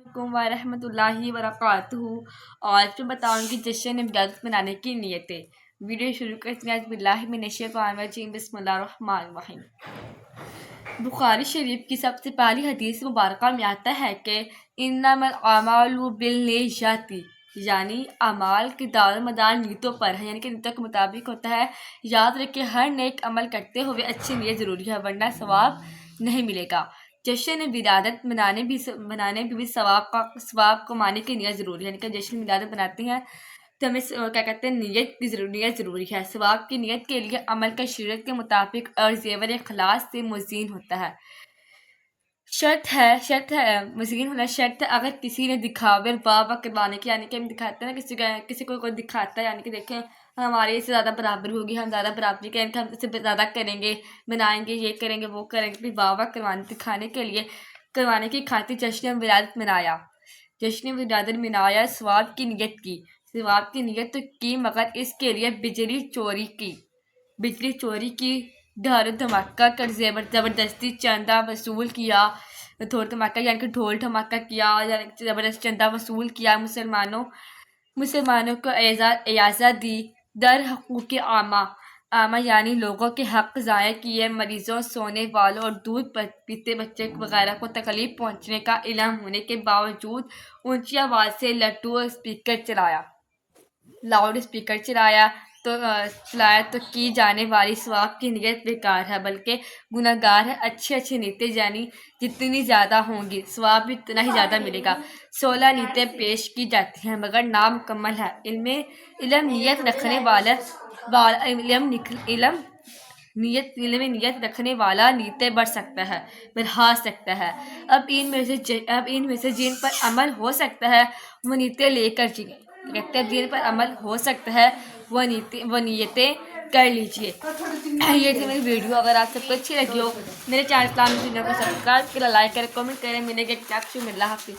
علیکم ورحمۃ اللہ وبرکاتہ۔ آج میں بتاؤں گی جشن ولادت منانے کی نیتیں۔ ویڈیو شروع کرتے ہیں باللہ من الشیطان الرجیم، بسم اللہ الرحمن الرحیم۔ بخاری شریف کی سب سے پہلی حدیث مبارکہ میں آتا ہے کہ انما الاعمال بالنیات، یعنی اعمال کے دار و مدار نیتوں پر ہے، یعنی کہ نیتوں کے مطابق ہوتا ہے۔ یاد رکھیں ہر نیک عمل کرتے ہوئے اچھی نیت ضروری ہے، ورنہ ثواب نہیں ملے گا۔ جشن ولادت منانے بھی ثواب کمانے کی نیت ضروری ہے، یعنی کہ جشن ولادت مناتے ہیں تو ہمیں کیا کہتے ہیں نیت ضروری ہے۔ ثواب کی نیت کے لیے عمل کا شریعت کے مطابق اور زیور اخلاص سے مزین ہوتا ہے۔ شرط ہے مزین ہونا شرط ہے۔ اگر کسی نے دکھاوے بابا کروانے کی، یعنی کہ ہم دکھاتے ہیں نا، کسی کو کوئی دکھاتا ہے، یعنی کہ دیکھیں ہمارے سے زیادہ برابری ہوگی، ہم زیادہ برابری کریں گے، ہم اس سے زیادہ کریں گے، منائیں گے، یہ کریں گے، وہ کریں گے، بابا دکھانے کے لیے کروانے کی خاطر جشن ولادت منایا، ثواب کی نیت تو کی، مگر اس کے لیے بجلی چوری کی، ڈھول دھماکہ کر زبردستی چندہ وصول کیا، ڈھول دھماکہ یعنی کہ ڈھول دھماکہ کیا، یعنی کہ زبردست چندہ وصول کیا، مسلمانوں کو اجازت دی، در حقوق عامہ یعنی لوگوں کے حق ضائع کیے، مریضوں، سونے والوں اور دودھ پیتے بچے وغیرہ کو تکلیف پہنچنے کا علم ہونے کے باوجود اونچی آواز سے لاؤڈ اسپیکر چلایا تو کی جانے والی ثواب کی نیت بیکار ہے، بلکہ گناہگار ہے۔ اچھی نیتیں یعنی جتنی زیادہ ہوں گی ثواب بھی اتنا ہی زیادہ ملے گا۔ 16 نیتیں پیش کی جاتی ہیں مگر نامکمل ہے۔ علم نیت رکھنے والا نیتیں بڑھا سکتا ہے۔ اب ان میں سے جن پر عمل ہو سکتا ہے وہ نیتیں لے کر کر لیجیے۔ یہ تھی میری ویڈیو، اگر آپ سب کو اچھی لگی ہو میرے چینل اسلامک چینل کو سبسکرائب کریں، لائک کریں، کمنٹ کریں۔ ملیں گے ایک نئے ایپیسوڈ میں۔ اللہ حافظ۔